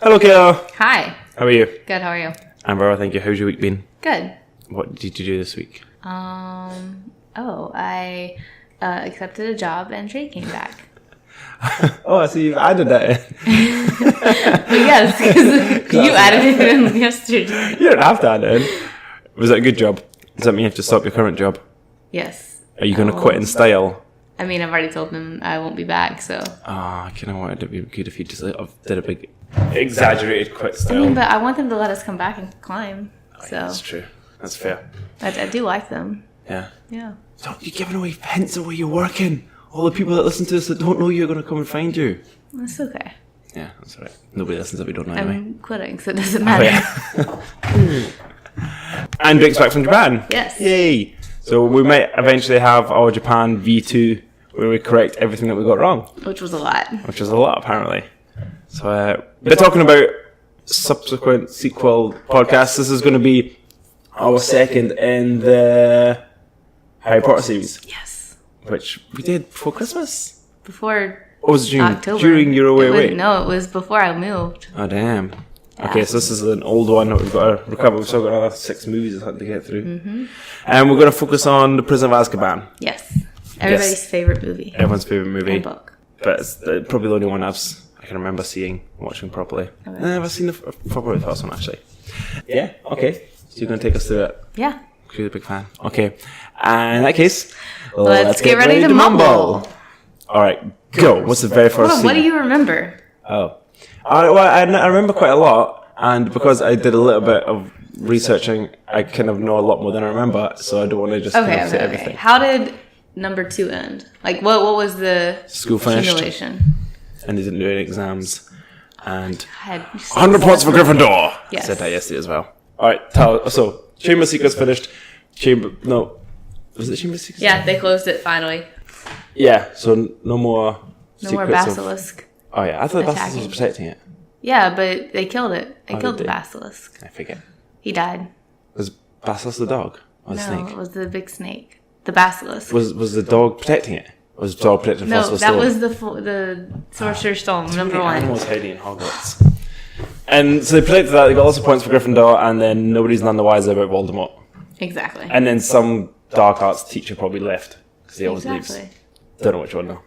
Hello, Kayla. Hi. How are you? Good, how are you? I'm very well, thank you. How's your week been? Good. What did you do this week? I accepted a job and Trey came back. Oh, I see you've added that in. But yes, because you added it in yesterday. You don't have to add it in. Was that a good job? Does that mean you have to stop your current job? Yes. Are you going to quit in style? I mean, I've already told them I won't be back, so. I kind of wanted it to be good if you just did a big, exaggerated quit I style. mean, but I want them to let us come back and climb, so. Yeah, that's true. That's fair. I do like them. Yeah. Yeah. Don't be giving away hints of where you're working. All the people that listen to this that don't know you're going to come and find you. That's okay. Yeah, that's all right. Nobody listens if we don't know anyway. I'm quitting, so it doesn't matter. Oh, yeah. And Vic's back from Japan. Yes. Yay. So we might eventually have our Japan V2 where we correct everything that we got wrong. Which was a lot. Which is a lot, apparently. So we're talking about subsequent sequel podcasts. This is going to be our second in the Harry Potter series. Yes. Which we did before Christmas? Before Or was it October. during your away? No, it was before I moved. Oh, damn. Yeah. Okay, so this is an old one that we've got to recover. We've still got another 6 movies to get through. Mm-hmm. And we're going to focus on The Prisoner of Azkaban. Yes. Everybody's favorite movie. Everyone's favourite movie. And book. But it's probably the only one I can remember watching properly. Okay. I've seen probably the first one, actually. Yeah, okay. So you're going to take us through it? Yeah. You're a big fan. Okay. And in that case, let's get ready to mumble. All right, go. What's the very first scene? What do you remember? Oh. I remember quite a lot, and because I did a little bit of researching, I kind of know a lot more than I remember, so I don't want to just say everything. How did number 2 end? Like, what was the school finished, simulation? and they didn't do any exams, and I had 100 points for Gryffindor. Yes. I said that yesterday as well. All right, so Chamber of Secrets finished. Was it Chamber of Secrets? Yeah, they closed it finally. Yeah, so no more. No more basilisk. Oh yeah, I thought the basilisk attacking. was protecting it. Yeah, but they killed it. They killed did the they? basilisk. I forget. He died. Was basilisk the dog or the No, snake? it was the big snake. The basilisk. Was the dog protecting it? Was the dog protecting No, Philosopher's that Stone? was the Sorcerer's Stone, Too number many 1. animals hiding in Hogwarts. And so they protected that. They got lots of points for Gryffindor, and then nobody's none the wiser about Voldemort. Exactly. And then some dark arts teacher probably left because he always leaves. Exactly. Don't know which one though.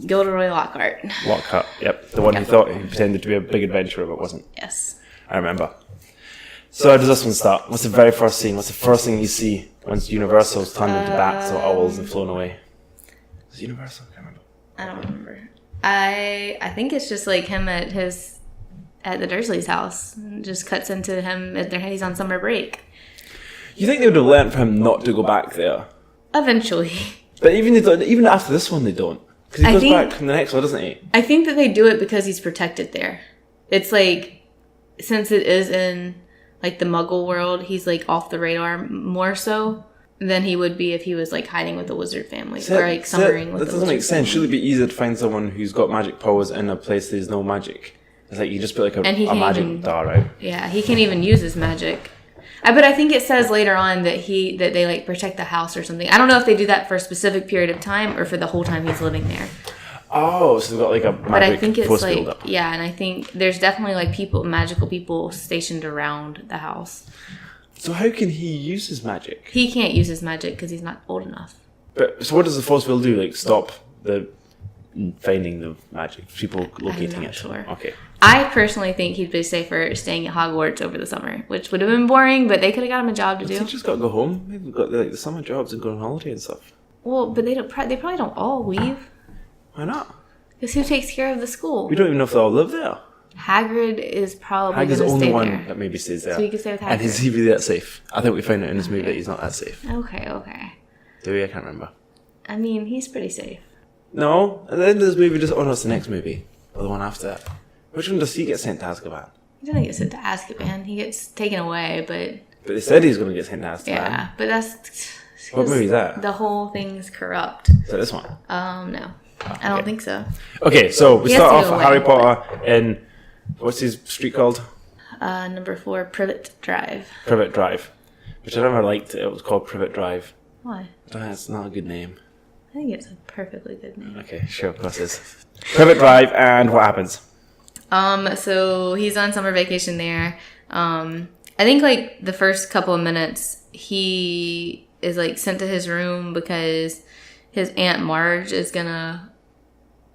Gilderoy Lockhart. Lockhart. Yep, the one who thought he pretended to be a big adventurer but wasn't. Yes. I remember. So how does this one start? What's the very first scene? What's the first thing you see once Universal's turned into bats or owls and flown away? Is it Universal? I can't remember. I don't remember. I think it's just like him at the Dursleys' house. It just cuts into him at he's on summer break. You think they would have learned for him not to go back there? Eventually. But even after this one, they don't. Because he goes back from the next one, doesn't he? I think that they do it because he's protected there. It's like, since it is in like the Muggle world, he's like off the radar more so than he would be if he was like hiding with the wizard family or like summering with the wizard family. That doesn't make sense. Should it be easier to find someone who's got magic powers in a place there's no magic? It's like you just put like a magic dart out. Yeah, he can't even use his magic. But I think it says later on that they like protect the house or something. I don't know if they do that for a specific period of time or for the whole time he's living there. Oh, so they've got like a magic But I think it's like build-up. Yeah, and I think there's definitely like magical people stationed around the house. So how can he use his magic? He can't use his magic because he's not old enough. But so what does the force field do? Like stop the finding the magic, people locating I'm not it? sure. Okay. I personally think he'd be safer staying at Hogwarts over the summer, which would have been boring, but they could have got him a job to do. Teachers got to go home. Maybe they've got like the summer jobs and go on holiday and stuff. Well, but they probably don't all leave. Why not? Because who takes care of the school? We don't even know if they all live there. Hagrid is probably Hagrid's going the to only stay one there. that maybe stays there. So he can stay with Hagrid. And is he really that safe? I think we found out in this movie that he's not that safe. Okay. Do we? I can't remember. I mean, he's pretty safe. No, at the end of this movie, no, it's the next movie. Or the one after that. Which one does he get sent to Azkaban? He doesn't get sent to Azkaban. He gets taken away, but... But they said he's going to get sent to Azkaban. Yeah, but that's... What movie is that? The whole thing's corrupt. Is that this one? No. I don't think so. Okay, so we He start has off to with go Harry away, Potter in... What's his street called? Number 4, Privet Drive. Privet Drive. Which I never liked. It was called Privet Drive. Why? It's not a good name. I think it's a perfectly good name. Okay, sure, of course it is. Privet Drive, and what happens? So he's on summer vacation there. I think like the first couple of minutes, he is like sent to his room because his Aunt Marge is gonna,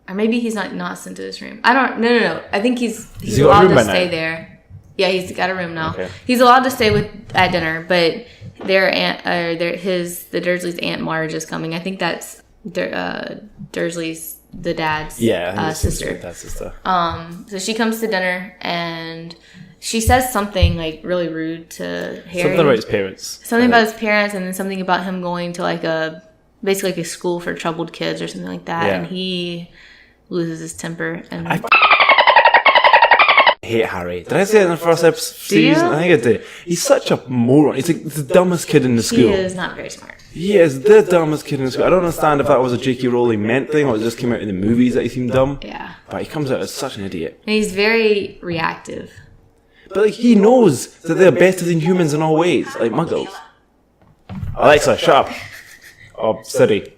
or maybe he's not sent to his room. I don't. No. I think he's allowed to stay there. Yeah, he's got a room now. Okay. He's allowed to stay at dinner, but the Dursleys' Aunt Marge is coming. I think that's Dursley's the dad's sister. Dad's sister. So she comes to dinner and she says something like really rude to Harry. Something about his parents. Something about his parents, and then something about him going to like basically like a school for troubled kids or something like that. Yeah. And he loses his temper and. I hate Harry. Did I say it in the first season? I think I did. He's such a moron. He's like the dumbest kid in the school. He is not very smart. He is the dumbest kid in the school. I don't understand if that was a J.K. Rowling meant thing or it just came out in the movies that he seemed dumb. Yeah. But he comes out as such an idiot. And he's very reactive. But like he knows that they're better than humans in all ways, like muggles. Alexa, shut up. Oh, Siri.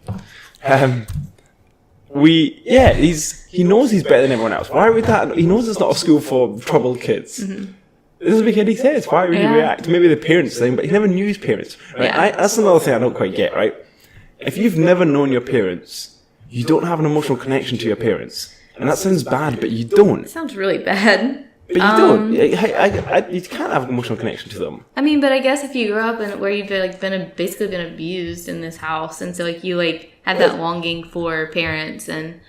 He knows he's better than everyone else. Why would that? He knows it's not a school for troubled kids. Mm-hmm. It doesn't make any sense. Why would he react? Maybe the parents thing, but he never knew his parents. Right? Yeah. That's another thing I don't quite get, right? If you've never known your parents, you don't have an emotional connection to your parents. And that sounds bad, but you don't. It sounds really bad. But you don't. You can't have an emotional connection to them. I mean, but I guess if you grew up where you've like basically been abused in this house, and so like you like have that longing for parents and.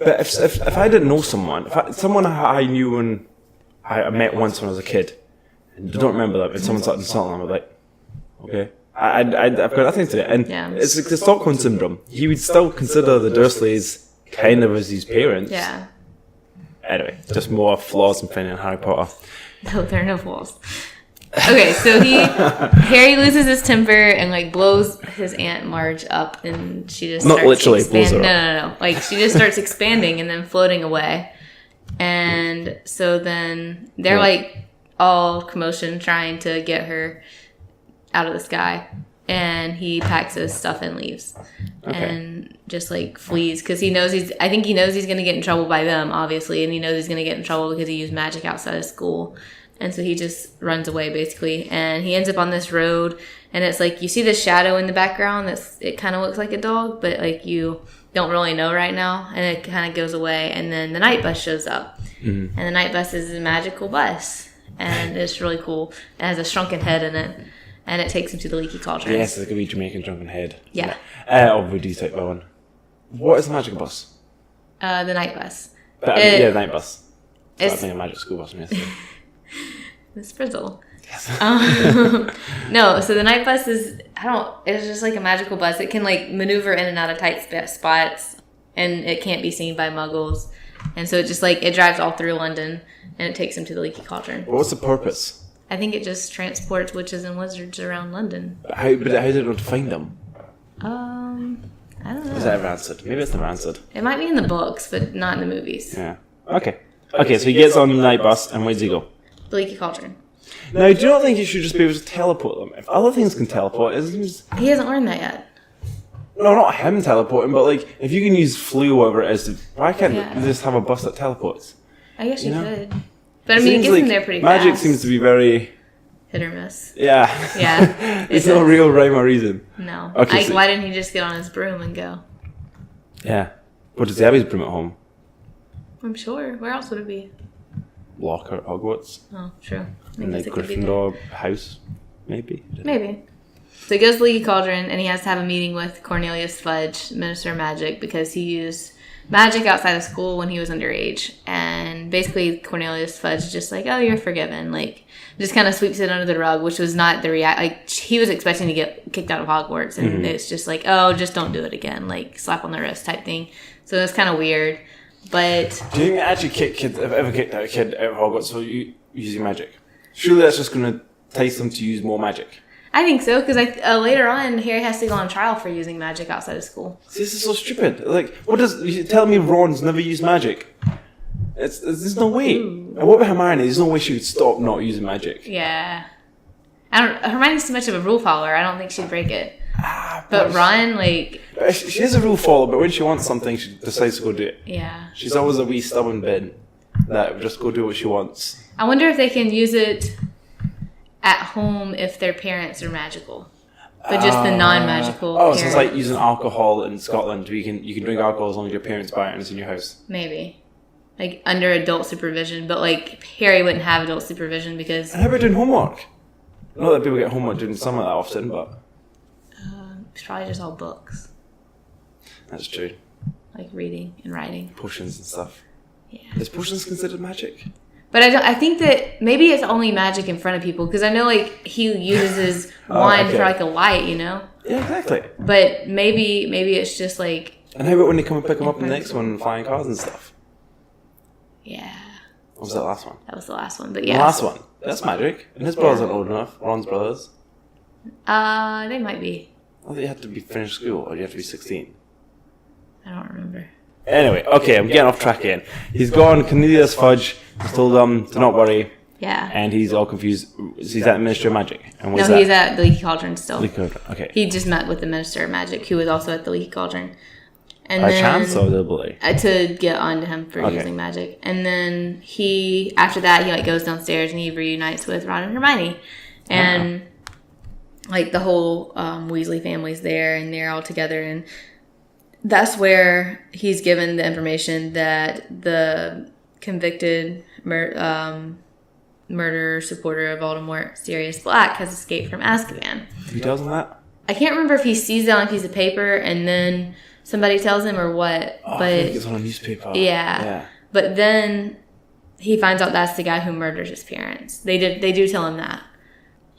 But if I didn't know someone, someone I knew when I met once when I was a kid, and I don't remember that, but someone started insulting them, I'm like, okay. I've got nothing to it. And it's like the Stockholm Syndrome. He would still consider the Dursleys kind of as his parents. Yeah. Anyway, just more flaws in finding Harry Potter. No, there are no flaws. Okay, so Harry loses his temper and like blows his Aunt Marge up, and she just not literally blows her up. No. Like she just starts expanding and then floating away, and so then they're like all commotion trying to get her out of the sky, and he packs his stuff and leaves, and just like flees because he knows he's gonna get in trouble by them, obviously, and he knows he's gonna get in trouble because he used magic outside of school. And so he just runs away, basically. And he ends up on this road. And it's like, you see the shadow in the background. It kind of looks like a dog. But, like, you don't really know right now. And it kind of goes away. And then the night bus shows up. Mm-hmm. And the night bus is a magical bus. And it's really cool. It has a shrunken head in it. And it takes him to the leaky cauldron. Yes, it's like a wee Jamaican shrunken head. Yeah. Or voodoo type one. What is the magical bus? The night bus. The night bus. So I think a magic school bus. The Sprizzle. Yes. No, so the night bus it's just like a magical bus. It can like maneuver in and out of tight spots, and it can't be seen by muggles. And so it just like, it drives all through London, and it takes him to the leaky cauldron. Well, what's the purpose? I think it just transports witches and wizards around London. But how did it know to find them? I don't know. Is that ever answered? Maybe it's never answered. It might be in the books, but not in the movies. Yeah. Okay, so he gets on the night bus, and where does he go? The leaky cauldron. Now, do you not think you should just be able to teleport them? If other things can teleport, he hasn't learned that yet. No, not him teleporting, but like, if you can use flu, whatever it is, why can't you just have a bus that teleports? I guess you could. But I mean, it gets him there pretty magic fast. Seems to be very... hit or miss. Yeah. Yeah. There's no real rhyme or reason. No. Okay, why didn't he just get on his broom and go? Yeah. What does he have his broom at home? I'm sure. Where else would it be? Locker at Hogwarts. Oh, true. In the Gryffindor house, maybe. Maybe. So he goes to the Leaky Cauldron, and he has to have a meeting with Cornelius Fudge, Minister of Magic, because he used magic outside of school when he was underage. And basically, Cornelius Fudge is just like, oh, you're forgiven. Like, just kind of sweeps it under the rug, which was not the like, he was expecting to get kicked out of Hogwarts, and it's just like, oh, just don't do it again. Like, slap on the wrist type thing. So it's kind of weird. But do you think actually ever kicked out a kid out of Hogwarts for using magic? Surely that's just going to entice them to use more magic. I think so, because later on, Harry has to go on trial for using magic outside of school. See, this is so stupid. Like, you tell me Ron's never used magic? There's no way. Ooh. And what about Hermione? There's no way she would stop not using magic. Yeah. Hermione's too much of a rule follower. I don't think she'd break it. But Ron, like... She is a rule follower, but when she wants something, she decides to go do it. Yeah. She's always a wee stubborn bit. that would just go do what she wants. I wonder if they can use it at home if their parents are magical. But just the non-magical so it's like using alcohol in Scotland. You can drink alcohol as long as your parents buy it and it's in your house. Maybe. Like, under adult supervision. But, like, Harry wouldn't have adult supervision because... And how about doing homework? Not that people get homework doing summer that often, but... it's probably just all books. That's true. Like, reading and writing. Potions and stuff. Yeah. Is potions considered magic? But I think that maybe it's only magic in front of people. Because I know, like, he uses his wand for, like, a light, you know? Yeah, exactly. But maybe it's just, like... And how about when they come and pick him up in the next one and flying cars and stuff? Yeah. What was that last one? That was the last one, but yeah. The last one. That's magic. And his brothers aren't old enough. Ron's brothers. They might be. I thought you had to be finished school, or you have to be 16. I don't remember. Anyway, okay, I'm getting off track again. He's gone, Cornelius Fudge, he's told them to not worry, Yeah. and he's all confused. He's at the Ministry of Magic. And No, he's at the Leaky Cauldron still. Leaky Cauldron, okay. He just met with the Minister of Magic, who was also at the Leaky Cauldron. And By then, chance or deliberately? To get onto him for using magic. And then after that, he, like, goes downstairs and he reunites with Ron and Hermione. And, like, the whole Weasley family's there and they're all together. And that's where he's given the information that the convicted murderer supporter of Voldemort, Sirius Black, has escaped from Azkaban. He tells him that? I can't remember if he sees it on a piece of paper and then somebody tells him or what. Oh, but I think it's on a newspaper. Yeah. But then he finds out that's the guy who murdered his parents. They do tell him that.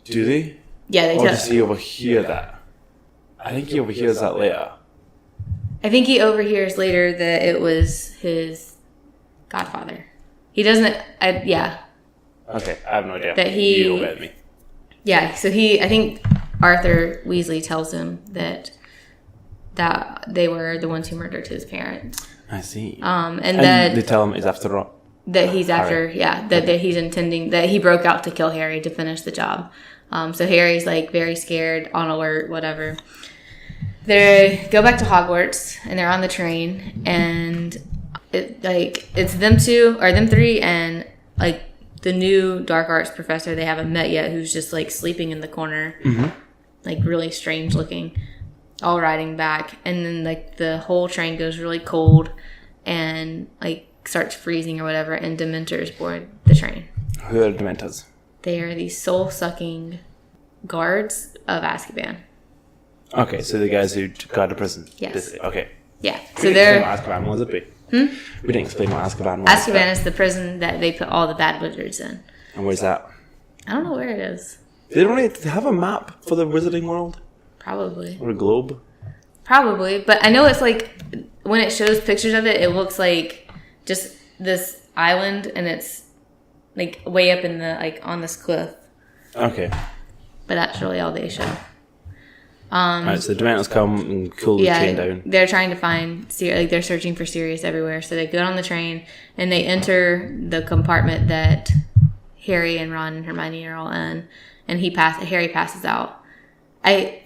Do they? Yeah, they or tell. does he overhear that? I think he overhears that later. I think he overhears later that it was his godfather. He doesn't. Yeah. Okay, I have no idea. That he. You obeyed me. Yeah, so I think Arthur Weasley tells him that they were the ones who murdered his parents. I see. And that they tell him he's after Ron. That he's after, that he's intending, that he broke out to kill Harry to finish the job. So Harry's, like, very scared, on alert, whatever. They go back to Hogwarts, and they're on the train, and it's them three, and, like, the new dark arts professor they haven't met yet, who's just, like, sleeping in the corner, like, really strange looking, all riding back. And then, like, the whole train goes really cold and, like, starts freezing or whatever, and Dementors board the train. Who are Dementors? They are these soul-sucking guards of Azkaban. Okay, so the guys who got to prison. Yes. Okay. Yeah. We So didn't they're... explain what Azkaban was, did we? We didn't explain what Azkaban was. Azkaban is the prison that they put all the bad wizards in. And where's that? I don't know where it is. They don't really have a map for the wizarding world? Probably. Or a globe? Probably. But I know it's like, when it shows pictures of it, it looks like just this island, and it's like way up in the, like, on this cliff. Okay. But that's really all they show. Alright, so the Dementors come and cool the train down. They're trying to find Sirius, they're searching for Sirius everywhere. So they go on the train and they enter the compartment that Harry and Ron and Hermione are all in, and Harry passes out. I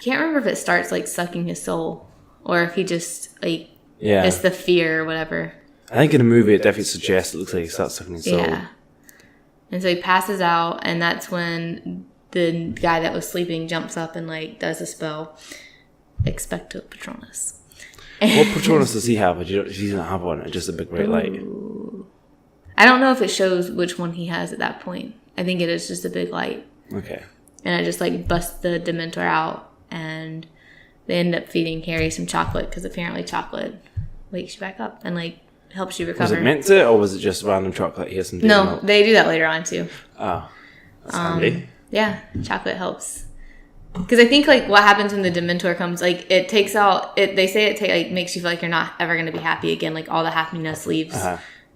can't remember if it starts, like, sucking his soul, or if he just, like, it's the fear or whatever. I think in the movie it definitely suggests it looks like he starts sucking his soul. Yeah. And so he passes out, and that's when the guy that was sleeping jumps up and, like, does a spell. Expecto Patronus. What Patronus does he have? He doesn't have one. It's just a big bright light. I don't know if it shows which one he has at that point. I think it is just a big light. Okay. And it just, like, busts the Dementor out, and they end up feeding Harry some chocolate, because apparently chocolate wakes you back up and, like, helps you recover. Was it meant to, or was it just random chocolate? He has some No, they do that later on too. Oh, that's handy. Yeah, chocolate helps. Because I think, like, what happens when the Dementor comes, like, it takes out, they say it makes you feel like you're not ever going to be happy again. Like, all the happiness leaves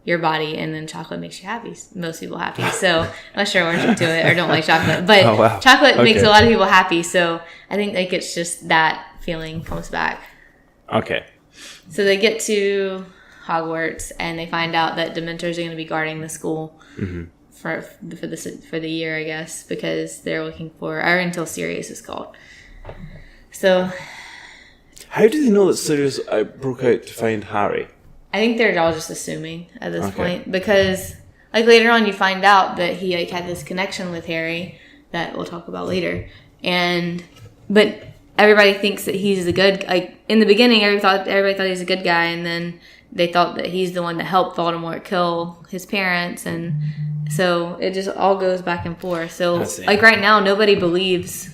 your body, and then chocolate makes you happy. Most people happy. So, I'm not sure allergic to it or don't like chocolate. But chocolate makes a lot of people happy. So, I think, like, it's just that feeling comes back. Okay. So, they get to Hogwarts, and they find out that Dementors are going to be guarding the school for the year, I guess, because they're looking for, or until Sirius is called. So, how do they know that Sirius broke out to find Harry? I think they're all just assuming at this point because, like, later on you find out that he like had this connection with Harry that we'll talk about later, but everybody thinks that he's the good. Like in the beginning, everybody thought he was a good guy, and then they thought that he's the one that helped Voldemort kill his parents, and so it just all goes back and forth. So like right now, nobody believes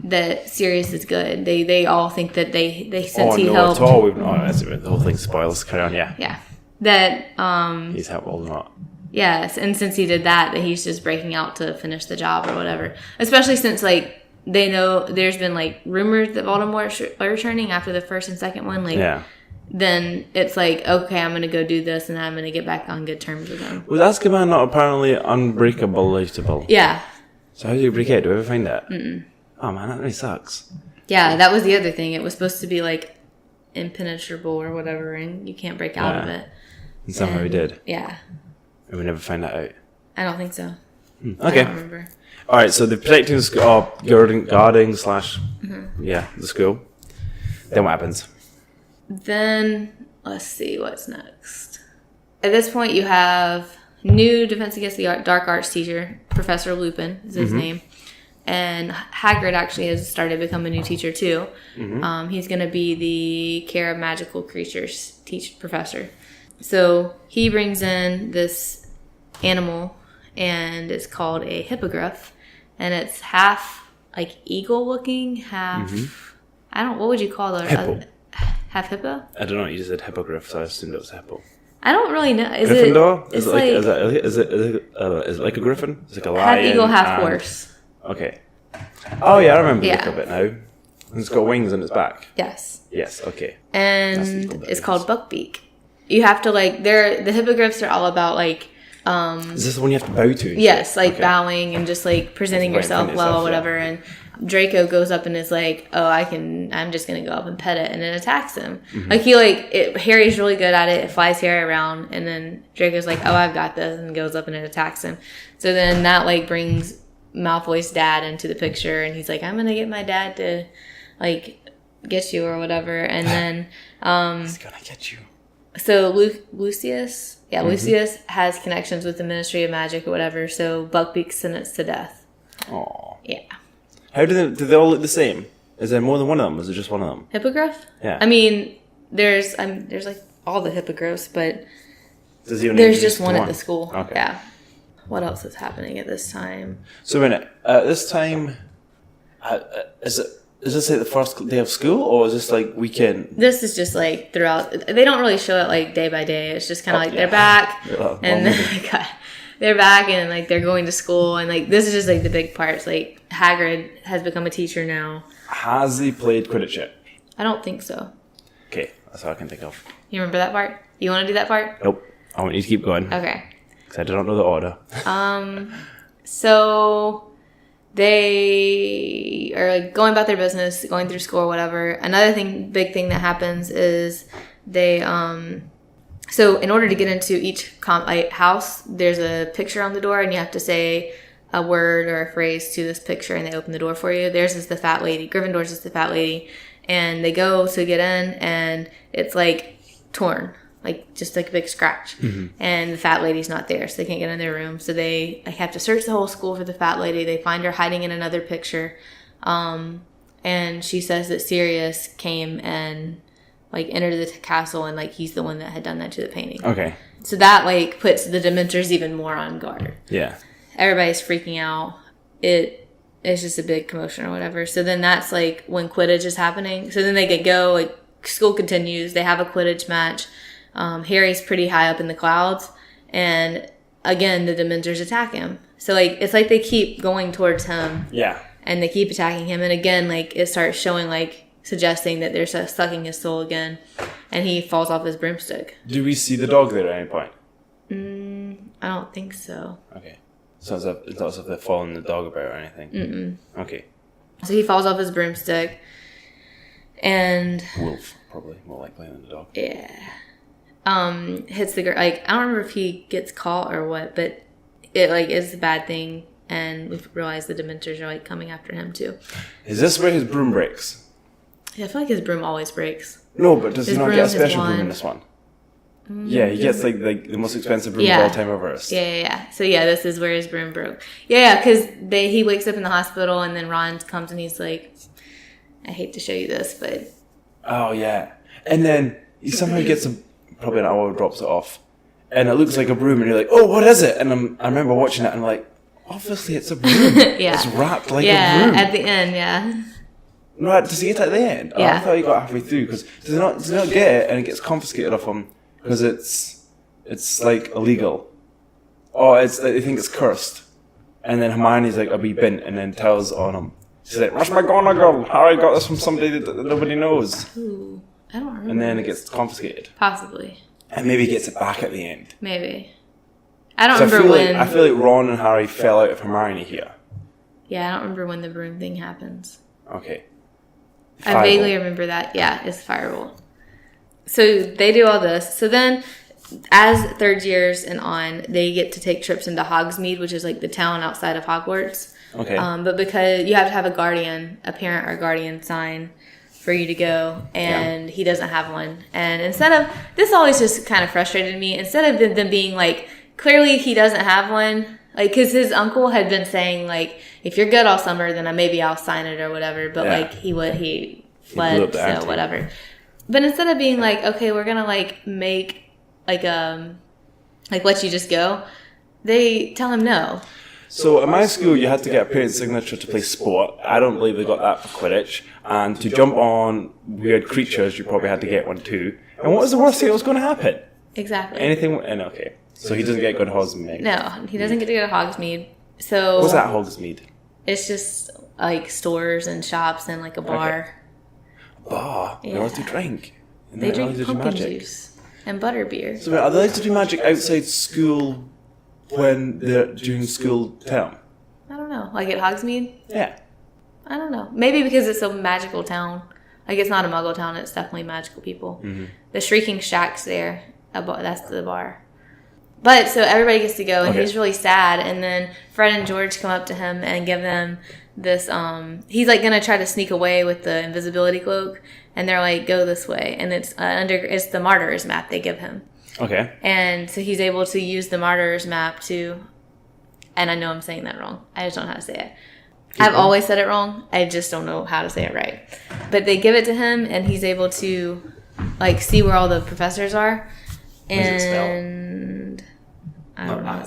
that Sirius is good. They all think that they since he helped. At all. The whole thing spoils. Carry on, yeah. Yeah, that he's helped Voldemort. Yes, and since he did that he's just breaking out to finish the job or whatever. Especially since like they know there's been like rumors that Voldemort are returning after the first and second one. Like, then it's like, okay, I'm gonna go do this and I'm gonna get back on good terms with him. Was Azkaban not apparently unbreakable? Yeah. So how do you break it? Do you ever find that? Mm-mm. Oh man, that really sucks. Yeah, that was the other thing. It was supposed to be like impenetrable or whatever, and you can't break out of it. And somehow we did. Yeah. And we never found that out. I don't think so. Okay. I don't remember. All right, so they're protecting the school, guarding slash, the school. Then what happens? Then let's see what's next. At this point, you have new Defense Against the Dark Arts teacher, Professor Lupin is his name. And Hagrid actually has started to become a new teacher too. He's going to be the Care of Magical Creatures professor. So he brings in this animal, and it's called a hippogriff, and it's half like eagle looking, half what would you call it? Hippo. Half hippo? I don't know. You just said hippogriff, so I assumed it was a hippo. I don't really know. Is Gryffindor? Is it like a griffin? It's like a lion. Half eagle, half horse. Okay. Oh yeah, I remember the little bit now. And it's got wings on its back. Yes. Yes. Okay. And it's called Buckbeak. You have to like the hippogriffs are all about like. Is this the one you have to bow to? Yes, like bowing and just like presenting yourself well or whatever. Yeah. And Draco goes up and is like, "Oh, I'm just gonna go up and pet it," and it attacks him. Like Harry's really good at it. It flies Harry around, and then Draco's like, "Oh, I've got this," and goes up and it attacks him. So then that like brings Malfoy's dad into the picture, and he's like, "I'm gonna get my dad to like get you or whatever," and then he's gonna get you. So Lucius, Lucius has connections with the Ministry of Magic or whatever. So Buckbeak's sentenced to death. Oh. Yeah. How do they all look the same? Is there more than one of them? Or is it just one of them? Hippogriff? Yeah. I mean, there's like all the hippogriffs, but there's just one at the school. Okay. Yeah. What else is happening at this time? So a minute. This time, is this like the first day of school, or is this like weekend? This is just like throughout. They don't really show it like day by day. It's just kind of like they're back, and they're back, and like they're going to school, and like this is just like the big parts. Like Hagrid has become a teacher now. Has he played Quidditch yet? I don't think so. Okay, that's all I can think of. You remember that part? You want to do that part? Nope. I want you to keep going. Okay. Because I don't know the order. So they are like going about their business, going through school or whatever. Another big thing that happens is they, so in order to get into each house, there's a picture on the door, and you have to say a word or a phrase to this picture, and they open the door for you. Theirs is the fat lady. Gryffindor's is the fat lady. And they go to get in, and it's like torn. Like just like a big scratch, and the fat lady's not there, so they can't get in their room. So they have to search the whole school for the fat lady. They find her hiding in another picture, and she says that Sirius came and like entered the castle, and like he's the one that had done that to the painting. Okay. So that like puts the Dementors even more on guard. Yeah. Everybody's freaking out. It's just a big commotion or whatever. So then that's like when Quidditch is happening. So then they get go. Like school continues. They have a Quidditch match. Harry's pretty high up in the clouds, and again the Dementors attack him. So like it's like they keep going towards him, and they keep attacking him, and again like it starts showing like suggesting that they're sucking his soul again, and he falls off his broomstick. Do we see the dog there at any point? I don't think so. Okay, so it's not as if they're following the dog about or anything. Okay, so he falls off his broomstick, and wolf probably more likely than the dog. Yeah. Hits the like I don't remember if he gets caught or what, but it like is a bad thing, and we realize the Dementors are like coming after him too. Is this where his broom breaks? Yeah, I feel like his broom always breaks. No, but does he not get a special broom in this one? Yeah, he gets like the most expensive broom of all time reversed. Yeah. So yeah, this is where his broom broke. Yeah, because he wakes up in the hospital, and then Ron comes and he's like, I hate to show you this, but... Oh, yeah. And then he somehow gets probably an owl, drops it off. And it looks like a broom, and you're like, oh, what is it? And I remember watching it, and I'm like, obviously it's a broom. Yeah. It's wrapped like a broom. Yeah, at the end, yeah. Right, does he get it at the end? Yeah. Oh, I thought he got halfway through, because does he not get it, and it gets confiscated off him, because it's like illegal. Oh, they think it's cursed. And then Hermione's like a wee bint, and then tells on him. She's like, Rush McGonagall, Harry got this from somebody that nobody knows. Ooh, I don't remember. And then it gets confiscated. Possibly. And maybe he gets it back at the end. Maybe. I don't remember when... I feel like Ron and Harry fell out of Hermione here. Yeah, I don't remember when the broom thing happens. Okay. I vaguely remember that. Yeah, it's Firebolt. So they do all this. So then, as third years and on, they get to take trips into Hogsmeade, which is like the town outside of Hogwarts. Okay. But because you have to have a parent or guardian sign for you to go, and he doesn't have one. And instead of, this always just kind of frustrated me, instead of them being like, clearly he doesn't have one, like, because his uncle had been saying, like, if you're good all summer, then maybe I'll sign it or whatever, but like, he fled, so whatever. But instead of being like, okay, we're gonna like make like let you just go, they tell him no. So at my school, you had to get a parent's signature to play sport. I don't believe they got that for Quidditch. And to jump on weird creatures, you probably had to get one too. And what was the worst thing that was going to happen? Exactly. Anything? And okay, so he doesn't get good Hogsmeade. No, he doesn't get to go to Hogsmeade. So what's that, Hogsmeade? It's just like stores and shops and like a bar. Okay. Bar? Yeah. They want to drink. And they drink pumpkin juice and butterbeer. So are they allowed to do magic outside school when they're during school term? I don't know. Like at Hogsmeade? Yeah. I don't know. Maybe because it's a magical town. Like it's not a muggle town. It's definitely magical people. Mm-hmm. The Shrieking Shack's there. That's the bar. But so everybody gets to go, and he's really sad. And then Fred and George come up to him and give them this. He's like gonna try to sneak away with the invisibility cloak, and they're like, "Go this way." And it's it's the Martyrs map they give him. Okay. And so he's able to use the Martyrs map to, and I know I'm saying that wrong. I just don't know how to say it. I've always said it wrong. I just don't know how to say it right. But they give it to him, and he's able to like see where all the professors are. And I don't know.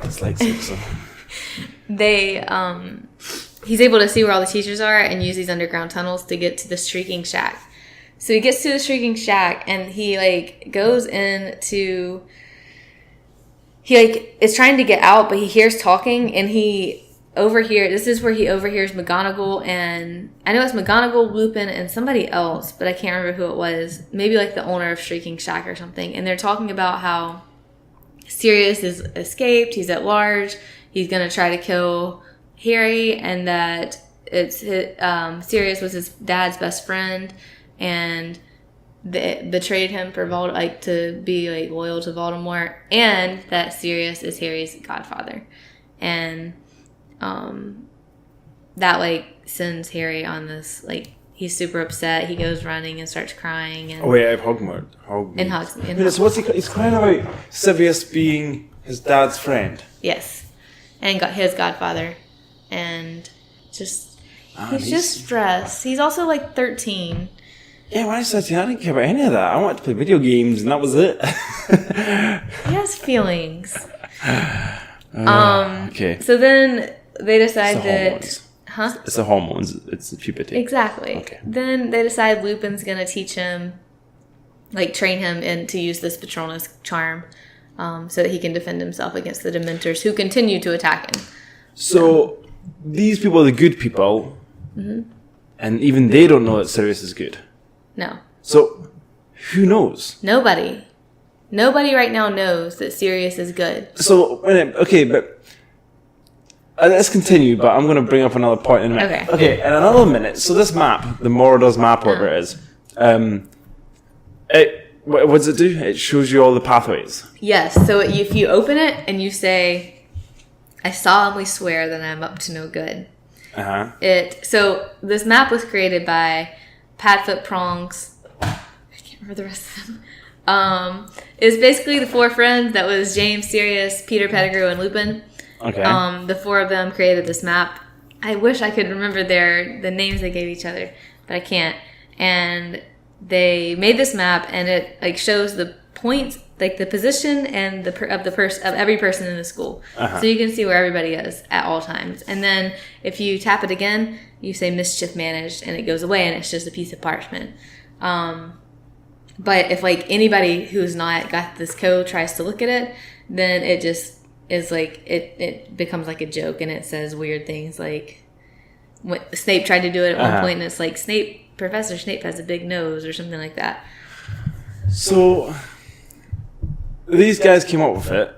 It's like so. He's able to see where all the teachers are and use these underground tunnels to get to the Shrieking Shack. So he gets to the Shrieking Shack, and he like goes into. He like is trying to get out, but he hears talking, and this is where he overhears McGonagall, and I know it's McGonagall, Lupin, and somebody else, but I can't remember who it was. Maybe like the owner of Shrieking Shack or something. And they're talking about how Sirius is escaped, he's at large, he's going to try to kill Harry, and that Sirius was his dad's best friend, and they betrayed him for to be like loyal to Voldemort, and that Sirius is Harry's godfather. And that like sends Harry on this like he's super upset. He goes running and starts crying. And I have Hogwarts. In Hogsmeade. So what's he's crying about Sirius being his dad's friend. Yes, and got his godfather, and just he's just stressed. He's also like 13. Yeah, when I said I didn't care about any of that. I wanted to play video games, and that was it. He has feelings. Okay. So then they decide it's the hormones. It's the puberty. Exactly. Okay. Then they decide Lupin's gonna teach him, like train him to use this Patronus charm, so that he can defend himself against the Dementors who continue to attack him. So these people are the good people, and even they don't know that Sirius is good. No. So who knows? Nobody right now knows that Sirius is good. So but let's continue. But I'm going to bring up another point in a minute. Okay, in another minute. So this map, the Mordor's map, whatever it is, what does it do? It shows you all the pathways. Yes. So if you open it and you say, "I solemnly swear that I'm up to no good," So this map was created by Padfoot Prongs. I can't remember the rest of them. It's basically the 4 friends. That was James, Sirius, Peter Pettigrew, and Lupin. Okay. The 4 of them created this map. I wish I could remember the names they gave each other, but I can't. And they made this map, and it like shows the points, like the position and of every person in the school, so you can see where everybody is at all times. And then if you tap it again, you say mischief managed, and it goes away, and it's just a piece of parchment. But if like anybody who's not got this code tries to look at it, then it just is like it becomes like a joke, and it says weird things like when Snape tried to do it at one point, and it's like Professor Snape has a big nose or something like that. So these guys came up with it.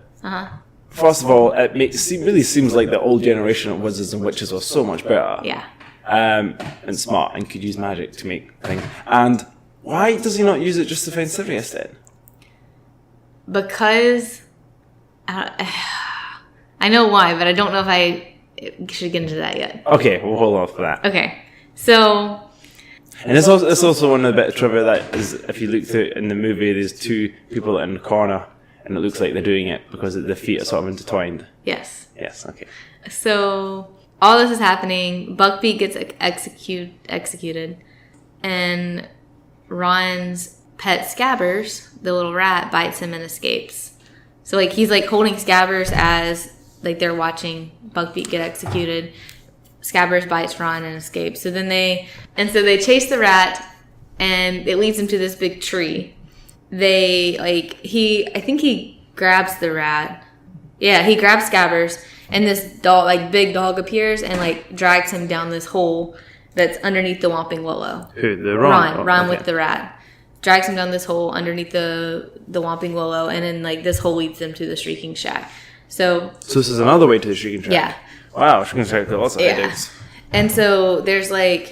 First of all, it really seems like the old generation of wizards and witches was so much better. Yeah. And smart and could use magic to make things. And why does he not use it just to find Sirius then? Because I know why, but I don't know if I should get into that yet. Okay, we'll hold on for that. Okay, so. And it's also one of the bit of trivia that is, if you look through in the movie, there's 2 people in the corner, and it looks like they're doing it because their feet are sort of intertwined. Yes. Yes. Okay. So all this is happening. Buckbeak gets executed, and Ron's pet Scabbers, the little rat, bites him and escapes. So like he's like holding Scabbers as like they're watching Buckbeak get executed. Scabbers bites Ron and escapes. So they chase the rat, and it leads them to this big tree. I think he grabs the rat. Yeah, he grabs Scabbers, and this big dog appears and like drags him down this hole that's underneath the Whomping Willow. Who, the Ron? Ron with the rat. Drags him down this hole underneath the Whomping Willow, and then like this hole leads them to the Shrieking Shack. So this is another way to the Shrieking Shack. Yeah. Wow, Shrieking Shack got lots of ideas. And so there's a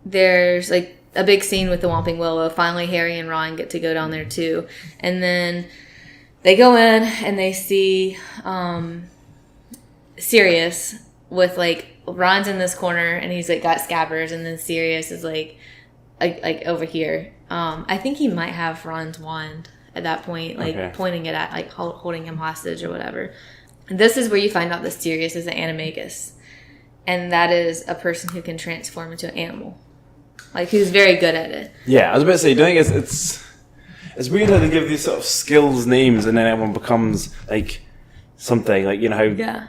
big scene with the Whomping Willow. Finally, Harry and Ron get to go down there too, and then they go in and they see Sirius with like Ron's in this corner, and he's like got Scabbers, and then Sirius is like over here. I think he might have Ron's wand at that point, pointing it at, like holding him hostage or whatever. And this is where you find out that Sirius is an animagus, and that is a person who can transform into an animal. Like, who's very good at it. Yeah, I was about to say, do you think it's weird how they give these sort of skills names, and then everyone becomes like something, like, you know how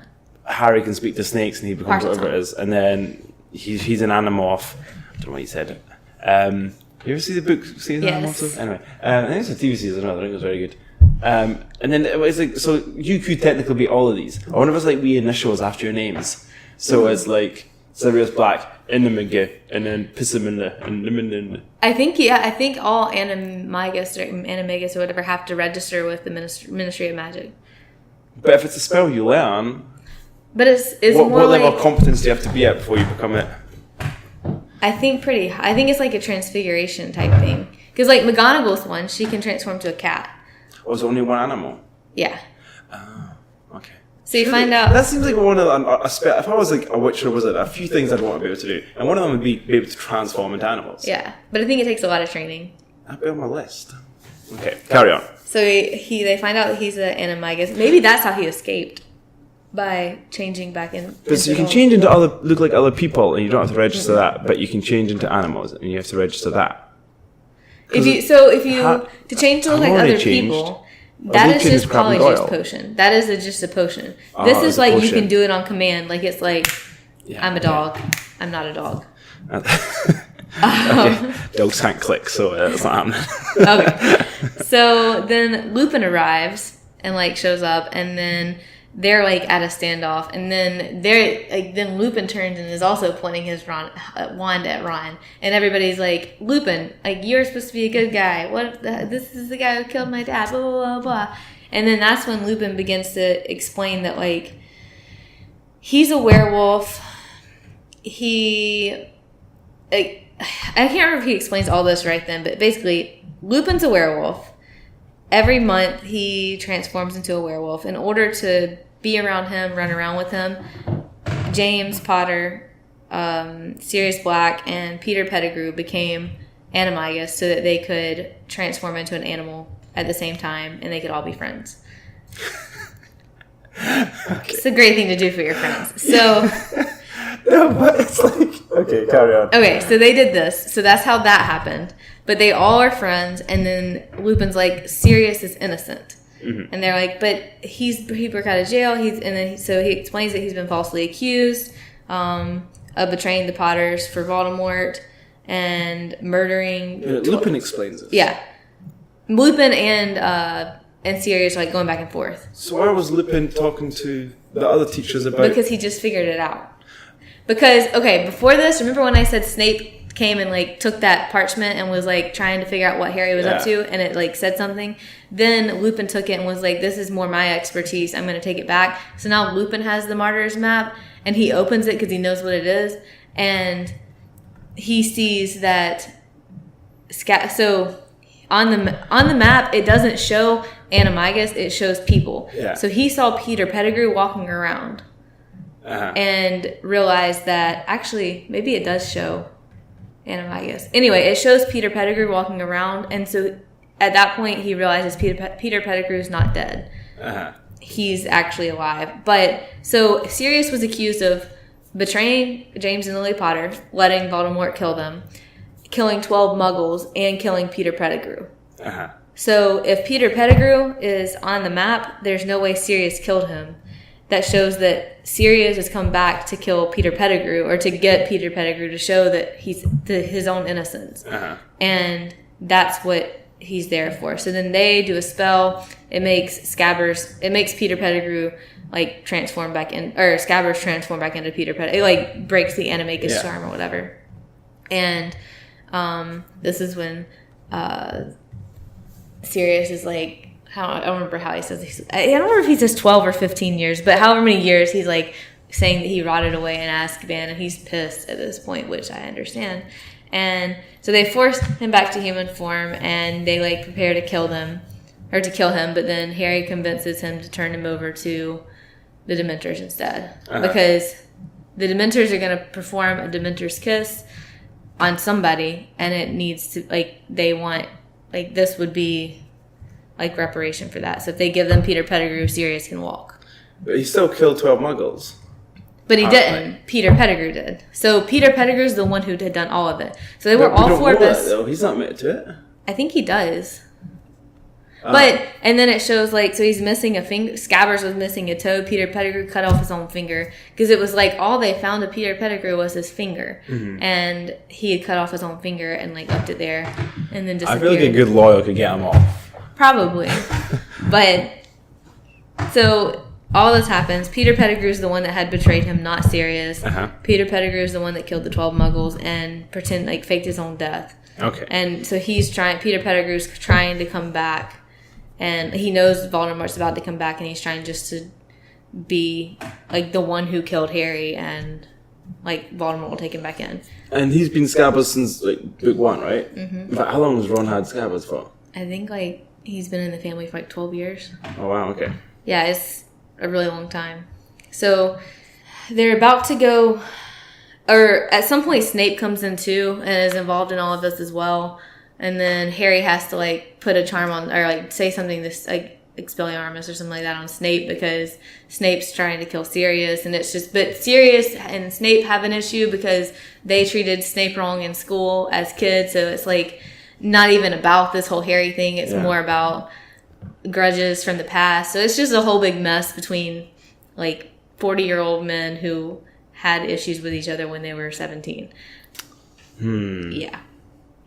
Harry can speak to snakes and he becomes whatever it is, and then he's an animorph. I don't know what he said. You ever see the book? See the animorph? Anyway, I think it's a TV season. I think it was very good. And then it was like, so you could technically be all of these. I wonder if it's like we initials after your names. So it's like Sirius Black, Inimaga, and then Pissamina, and Limin. I think all animagus or whatever have to register with the Ministry of Magic. But if it's a spell you learn, but it's what more level like, of competence do you have to be at before you become it? I think it's like a transfiguration type thing. Because like McGonagall's one, she can transform to a cat. Oh, it's only one animal? Yeah. Oh, okay. So you find out... That seems like one of if I was like a witch or wizard, a few things I'd want to be able to do. And one of them would be able to transform into animals. Yeah, but I think it takes a lot of training. That'd be on my list. Okay, carry on. So they find out that he's an animagus. Maybe that's how he escaped. By changing back in. But so you can change into look like other people, and you don't have to register that. But you can change into animals, and you have to register that. To change to look like other people, that is just Polyjuice potion. That is just a potion. This is like you can do it on command. Like it's like I'm a dog. I'm not a dog. Okay. Dogs can't click, so it's not happening. Okay. So then Lupin arrives and like shows up, and then they're like at a standoff, and then then Lupin turns and is also pointing his wand at Ron, and everybody's like, Lupin, like, you're supposed to be a good guy. This is the guy who killed my dad. Blah blah blah blah. And then that's when Lupin begins to explain that like he's a werewolf. I can't remember if he explains all this right then, but basically Lupin's a werewolf. Every month he transforms into a werewolf. In order to be around him, run around with him, James Potter, Sirius Black, and Peter Pettigrew became animagus so that they could transform into an animal at the same time, and they could all be friends. Okay. It's a great thing to do for your friends. So, No, but it's like, okay, carry on. okay, so they did this. So that's how that happened. But they all are friends, and then Lupin's like, Sirius is innocent. Mm-hmm. And they're like, but he broke out of jail. So he explains that he's been falsely accused of betraying the Potters for Voldemort and murdering. Lupin explains this. Yeah, Lupin and Sirius are like going back and forth. So why was Lupin talking to the other teachers about? Because he just figured it out. Because before this, remember when I said Snape came and like took that parchment and was like trying to figure out what Harry was up to, and it like said something. Then Lupin took it and was like, "This is more my expertise. I'm going to take it back." So now Lupin has the Martyrs map, and he opens it because he knows what it is, and he sees that. So on the map, it doesn't show Animagus; it shows people. Yeah. So he saw Peter Pettigrew walking around, and realized that actually maybe it does show Animagus. Anyway, it shows Peter Pettigrew walking around, and so at that point he realizes Peter Pettigrew is not dead. He's actually alive. But so Sirius was accused of betraying James and Lily Potter, letting Voldemort kill them, killing 12 Muggles, and killing Peter Pettigrew. So if Peter Pettigrew is on the map, there's no way Sirius killed him. That shows that Sirius has come back to kill Peter Pettigrew, or to get Peter Pettigrew to show that he's his own innocence. And that's what he's there for. So then they do a spell. It makes Peter Pettigrew like transform back in, or Scabbers transform back into Peter Pettigrew. It like breaks the Animagus charm or whatever. And this is when Sirius is like, I don't remember how he says. I don't remember if he says 12 or 15 years, but however many years he's like saying that he rotted away in Azkaban, and he's pissed at this point, which I understand. And so they force him back to human form, and they like prepare to kill him. But then Harry convinces him to turn him over to the Dementors instead, because the Dementors are going to perform a Dementor's kiss on somebody, and it needs to this would be like reparation for that. So if they give them Peter Pettigrew, Sirius can walk. But he still killed 12 Muggles. But he didn't. Peter Pettigrew did. So Peter Pettigrew is the one who had done all of it. So they were all four of us. Though. He's not admitted to it. I think he does. And then it shows like, so he's missing a finger. Scabbers was missing a toe. Peter Pettigrew cut off his own finger, because it was like all they found of Peter Pettigrew was his finger, and he had cut off his own finger and like left it there, and then disappeared. I feel like a good lawyer could get him off. Probably. But so all this happens. Peter Pettigrew is the one that had betrayed him, not Sirius. Peter Pettigrew is the one that killed the 12 Muggles and faked his own death. Okay. And so Peter Pettigrew's trying to come back, and he knows Voldemort's about to come back, and he's trying just to be like the one who killed Harry, and like Voldemort will take him back in. And he's been Scabbers since like book 1, right? But how long has Ron had Scabbers for? I think like he's been in the family for like 12 years. Oh wow, okay. Yeah, it's a really long time. So they're about to go, or at some point Snape comes in too and is involved in all of this as well. And then Harry has to like put a charm on, or like say something this like Expelliarmus or something like that on Snape, because Snape's trying to kill Sirius, and it's just, but Sirius and Snape have an issue because they treated Snape wrong in school as kids. So it's like not even about this whole Harry thing. It's more about grudges from the past. So it's just a whole big mess between like 40-year-old men who had issues with each other when they were 17. Yeah.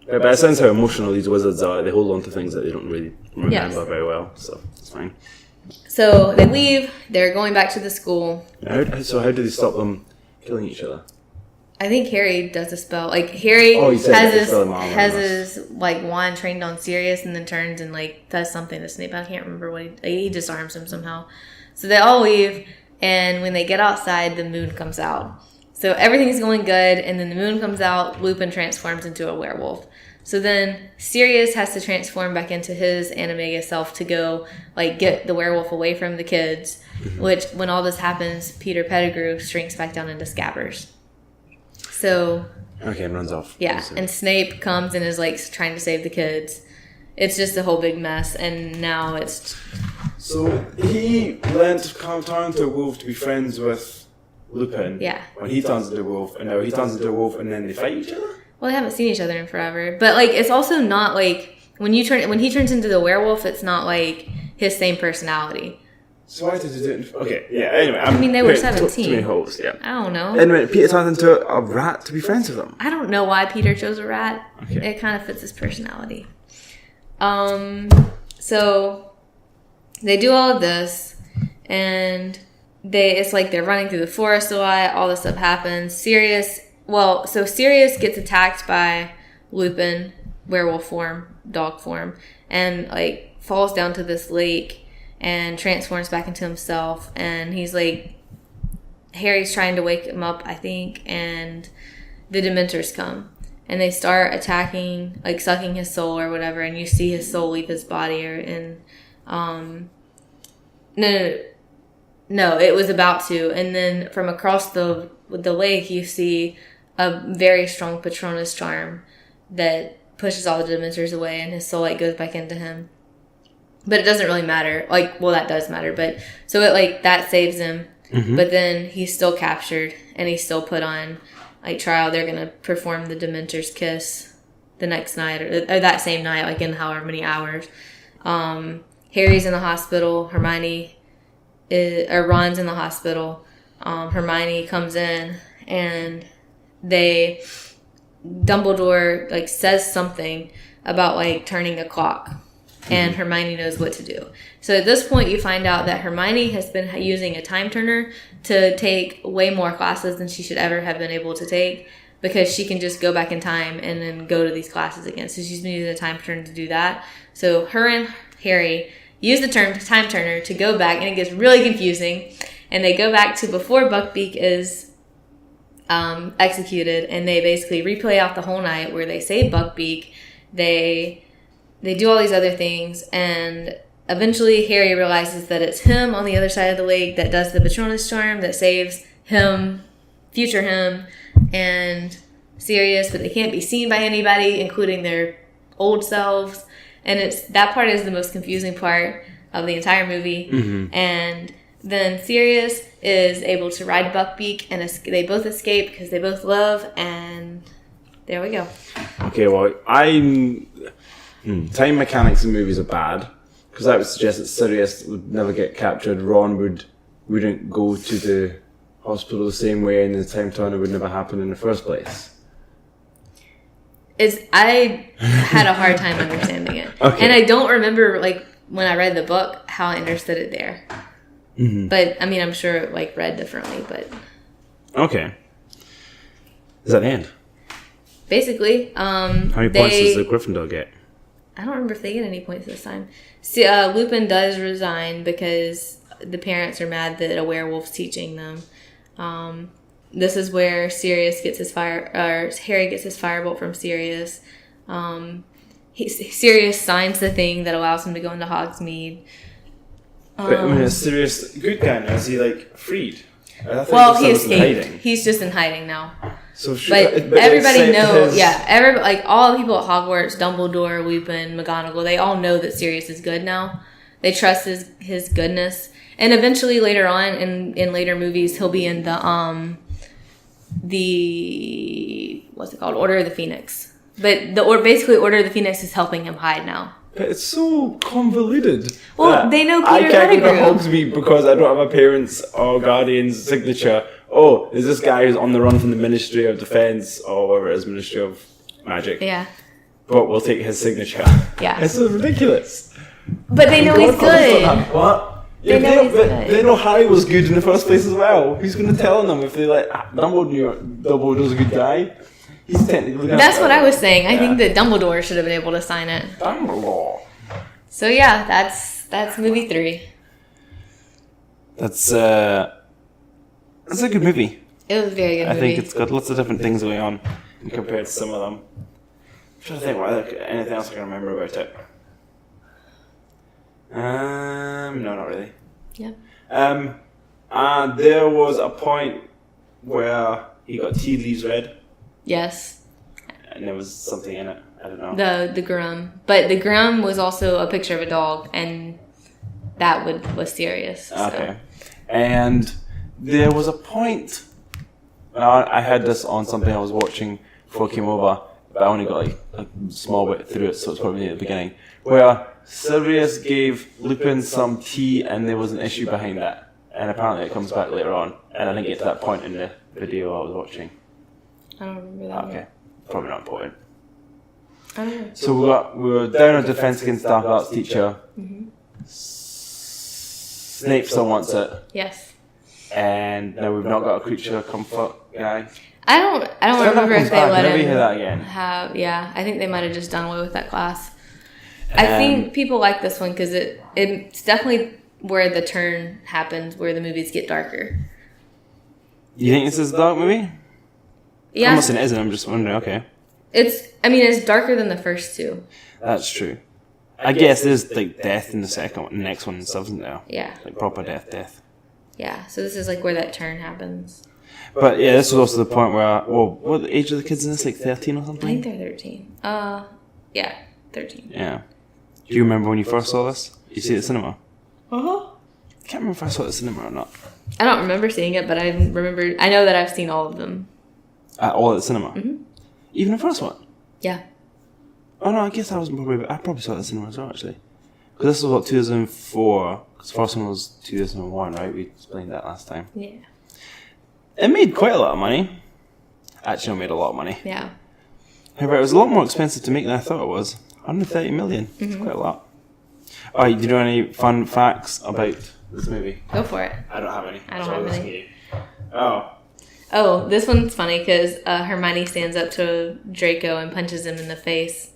But it sounds how emotional these wizards are. They hold on to things that they don't really remember very well. So it's fine. So they leave. They're going back to the school. So how do they stop them killing each other? I think Harry does a spell. Like Harry has his like wand trained on Sirius, and then turns and like does something to Snape. I can't remember what he disarms him somehow. So they all leave, and when they get outside, the moon comes out. So everything's going good, and then the moon comes out. Lupin transforms into a werewolf. So then Sirius has to transform back into his Animagus self to go like get the werewolf away from the kids. Which, when all this happens, Peter Pettigrew shrinks back down into Scabbers. So and runs off. Yeah, and Snape comes and is like trying to save the kids. it's just a whole big mess, and now it's... So he learned to turn into a wolf to be friends with Lupin. Yeah. When he turns into a wolf, and now he turns into a wolf, and then they fight each other? Well, they haven't seen each other in forever. But, like, it's also not, like... When he turns into the werewolf, it's not, like, his same personality. So why did he do it? Okay, yeah, anyway. I mean, they were 17. Too many holes, yeah. I don't know. Anyway, Peter turns into a rat to be friends with him. I don't know why Peter chose a rat. Okay. It kind of fits his personality. So they do all of this, and it's like they're running through the forest a lot. All this stuff happens. Sirius gets attacked by Lupin, werewolf form, dog form, and like falls down to this lake and transforms back into himself. And he's like, Harry's trying to wake him up, I think, and the Dementors come. And they start attacking, like sucking his soul or whatever, and you see his soul leave his body. No, it was about to. And then from across the lake, you see a very strong Patronus charm that pushes all the Dementors away, and his soul like goes back into him. But it doesn't really matter. Like, well, that does matter, but so it like that saves him. Mm-hmm. But then he's still captured, and he's still put on like trial. They're gonna perform the Dementor's kiss the next night, or that same night, like in however many hours. Harry's in the hospital. Ron's in the hospital. Hermione comes in, and Dumbledore like says something about like turning a clock, and Hermione knows what to do. So at this point, you find out that Hermione has been using a time turner to take way more classes than she should ever have been able to take, because she can just go back in time and then go to these classes again. So she's been using a time turner to do that. So her and Harry use the time turner to go back, and it gets really confusing. And they go back to before Buckbeak is executed, and they basically replay out the whole night where they save Buckbeak. They do all these other things, and eventually Harry realizes that it's him on the other side of the lake that does the Patronus charm that saves him, future him, and Sirius, but they can't be seen by anybody, including their old selves. And that part is the most confusing part of the entire movie. Mm-hmm. And then Sirius is able to ride Buckbeak, and they both escape because they both love, and there we go. Okay, well, time mechanics in movies are bad, because that would suggest that Sirius would never get captured. Ron wouldn't go to the hospital the same way, and the time turner would never happen in the first place. I had a hard time understanding it. Okay. And I don't remember, like, when I read the book, how I understood it there. Mm-hmm. But, I mean, I'm sure it, like, read differently, but... Okay. Is that the end? Basically. How many points does the Gryffindor get? I don't remember if they get any points this time. See, Lupin does resign because the parents are mad that a werewolf's teaching them. This is where Harry gets his firebolt from Sirius. Sirius signs the thing that allows him to go into Hogsmeade. But I mean, is Sirius a good guy now? Is he like freed? Well, he escaped. He's just in hiding now. So but everybody knows, like all the people at Hogwarts, Dumbledore, Lupin, McGonagall, they all know that Sirius is good now. They trust his goodness, and eventually later on in later movies, he'll be in the what's it called, Order of the Phoenix. But basically Order of the Phoenix is helping him hide now. But it's so convoluted. Well, they know Peter I can't go to Hogsmeade because I don't have a parent's or guardian's signature. Oh, there's this guy who's on the run from the Ministry of Defense or whatever it is, Ministry of Magic. Yeah. But we'll take his signature. Yeah. It's so ridiculous. But they know he's good. What? Yeah, they know Harry was good in the first place as well. Who's going to tell them if they let Dumbledore's a good guy? He's technically... That's what I was saying. I think that Dumbledore should have been able to sign it. Dumbledore. So yeah, that's movie 3. That's a good movie. It was a very good movie. I think it's got lots of different things going on compared to some of them. I'm trying to think anything else I can remember about it. No, not really. Yeah. There was a point where he got tea leaves read. Yes. And there was something in it. I don't know. The Grim. But the Grim was also a picture of a dog, and that was serious. So. Okay. And there was a point, I had this on something I was watching before I came over, but I only got like a small bit through it, so it's probably at the beginning, where Sirius gave Lupin some tea and there was an issue behind that. And apparently it comes back later on, and I didn't get to that point in the video I was watching. I don't remember that. Okay. Probably not important. I don't know. So we were down on Defense Against Dark Arts teacher. Mm-hmm. Snape still wants it. Yes. And now we've not got a creature comfort guy. I don't remember if they let him hear that again. have. Yeah, I think they might have just done away with that class. I think people like this one because it's definitely where the turn happens, where the movies get darker. You think this is a dark movie? Yeah. Almost it isn't. I'm just wondering. Okay. It's darker than the first two. That's true. I guess there's like death in the second one, the next one and stuff, isn't there? Yeah. Like proper death. Yeah. So this is like where that turn happens. But yeah, this was also the point where, what age are the kids in this? Like 13 or something? I think they're 13. Yeah, 13. Yeah. Do you remember when you first saw this? You see it at the cinema? Uh-huh. I can't remember if I saw it at the cinema or not. I don't remember seeing it, but I know that I've seen all of them. All at the cinema? Mm-hmm. Even the first one? Yeah. Oh no, I guess I probably saw it at the cinema as well, actually. Because this was what, 2004? Because the first one was 2001, right? We explained that last time. Yeah. It made quite a lot of money. Actually, it made a lot of money. Yeah. However, it was a lot more expensive to make than I thought it was. 130 million. Mm-hmm. It's quite a lot. Alright, do you know any fun facts about this movie? Go for it. I don't have any. I don't have any. Oh, this one's funny because Hermione stands up to Draco and punches him in the face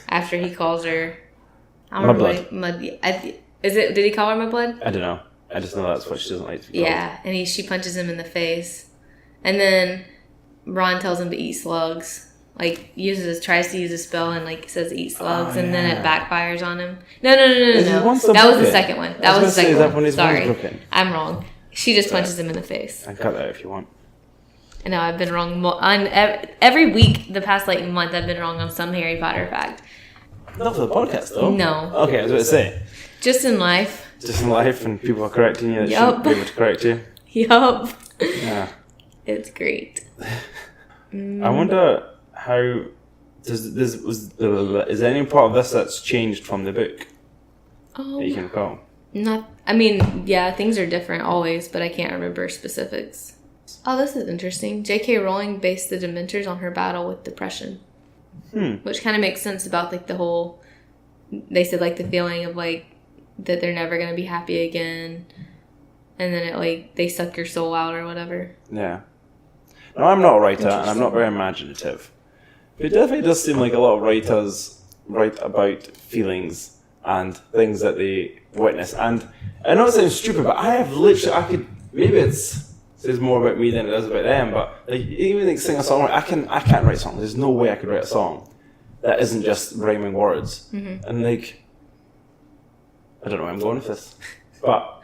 after he calls her. Mudblood. Did he call her Mudblood? I don't know. I just know that's what she doesn't like to be called. Yeah, and she punches him in the face, and then Ron tells him to eat slugs. Like tries to use a spell and like says eat slugs, and then it backfires on him. No. That was the second one. That was the second one. Sorry, I'm wrong. She just punches him in the face. I cut that if you want. I know I've been wrong on every week the past like month. I've been wrong on some Harry Potter fact. Not for the podcast though. No. Okay, I was about to say. Just in life. Just in life, and people are correcting you that shouldn't be able to correct you. Yup. Yeah. It's great. I wonder how is there any part of this that's changed from the book that you can recall? Things are different always, but I can't remember specifics. Oh, this is interesting. J.K. Rowling based the Dementors on her battle with depression. Which kind of makes sense about like the whole. They said like the feeling of like that they're never gonna be happy again, and then it like they suck your soul out or whatever. Yeah. No, I'm not a writer, and I'm not very imaginative. But it definitely does seem like a lot of writers write about feelings and things that they witness. And I know it sounds stupid, but maybe it says more about me than it does about them, but like even like sing a song, I can't write a song. There's no way I could write a song that isn't just rhyming words. Mm-hmm. And like, I don't know where I'm going with this, but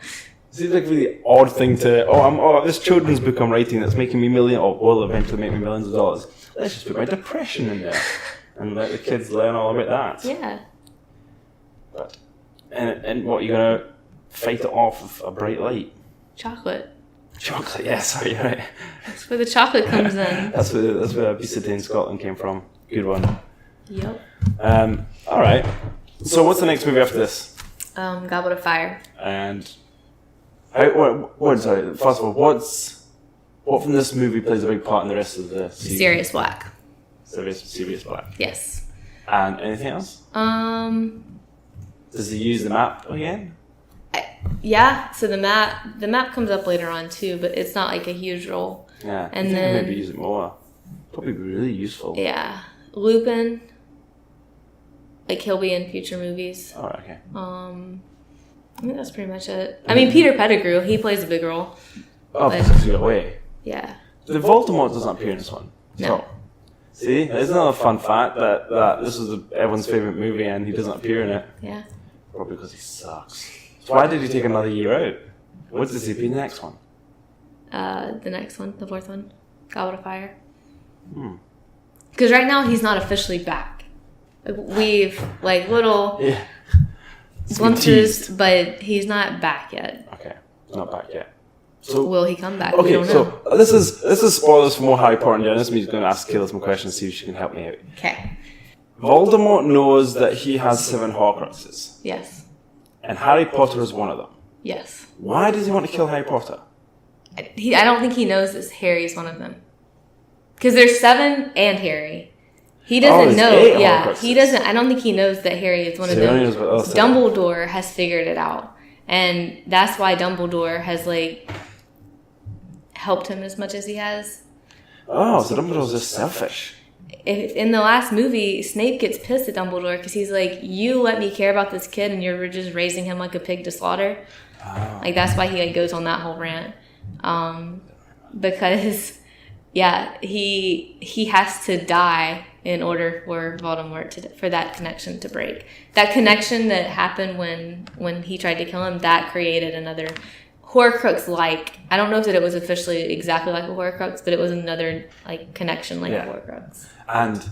it seems like a really odd thing to, this children's book I'm writing that's making me will eventually make me millions of dollars. Let's just put my depression in there and let the kids learn all about that. Yeah. But, and what, you're going to fight it off with a bright light? Chocolate, yeah, sorry, you're right. That's where the chocolate comes in. That's where obesity in Scotland came from. Good one. Yep. Alright. So what's the next movie after this? Goblet of Fire. And first of all, what from this movie plays a big part in the rest of the season? Sirius Black. Sirius Black. Yes. And anything else? Does he use the map again? Yeah. So the map comes up later on too, but it's not like a huge role. Yeah. And then maybe use it more. Probably be really useful. Yeah. Lupin. Like he'll be in future movies. Oh, okay. I think that's pretty much it. I mean, Peter Pettigrew, he plays a big role. Oh, because he got away. Yeah. The Voldemort doesn't appear in this one. No. So, see, isn't that a fun fact that this is everyone's favourite movie and he doesn't appear in it? Yeah. Probably because he sucks. So why did he take another year out? What does he be in the next one? The next one, the fourth one, Goblet of Fire. Because right now he's not officially back. we've like little Yeah. glimpses, but he's not back yet. Okay, he's not back yet. So Will he come back? okay, We don't know. so this is spoilers for more Harry Potter and Dennis. Means going to ask Kayla some questions, see if she can help me out. Okay. Voldemort knows that he has 7 Horcruxes, Yes. and Harry Potter is one of them. Yes. Why does he want to kill Harry Potter? I don't think he knows that Harry is one of them. Because there's 7 and Harry. He doesn't there's know. 8 Yeah, Horcruxes. he doesn't. I don't think he knows that Harry is one So of he only them. knows about us. Dumbledore has figured it out, and that's why Dumbledore has like helped him as much as he has. Oh, so Dumbledore's just selfish. In the last movie, Snape gets pissed at Dumbledore because he's like, "You let me care about this kid, and you're just raising him like a pig to slaughter." Oh. Like that's why he like goes on that whole rant, because yeah, he has to die in order for Voldemort for that connection to break. That connection that happened when he tried to kill him, that created another Horcrux like. I don't know if that it was officially exactly like a Horcrux, but it was another like connection like a Horcrux. And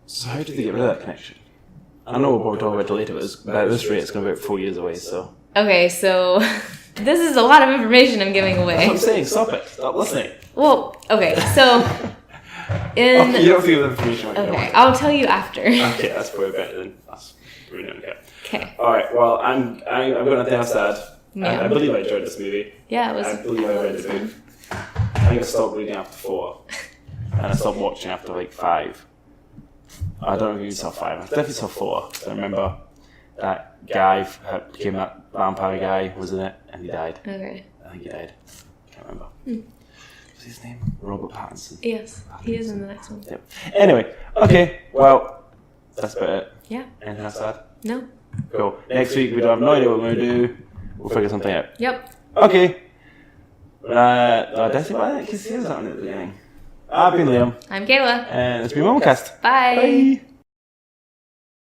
so how did they get rid of that connection? I know we'll probably talk about it later, but at this rate it's going to be about 4 years away, so... Okay, so this is a lot of information I'm giving away. That's what I'm saying, stop it, stop listening. Well, okay, so in... Okay, you don't feel the information right now. Okay, I'll tell you after. Okay, that's probably better than us. We don't care. Okay. Alright, well, I'm going to tell sad. Yeah. I believe I enjoyed this movie. Yeah, it was... I believe I read the book. I think I stopped reading after 4. And I stopped watching after like 5. I don't know if you saw 5. I definitely saw 4. I remember that guy became that vampire guy, was in it, and he died. Okay. I think he died. Can't remember. What's his name? Robert Pattinson. Yes, he is in the next one. Yep. Anyway, okay, well, that's about it. Yeah. Anything else to add? No. Cool. Next week we don't have no idea what we're going to do. We'll figure something out. Yep. Okay. Did I say about that? Because he was on at the beginning. I've been Liam. I'm Kayla. And it's been MumbleCast. Bye. Bye.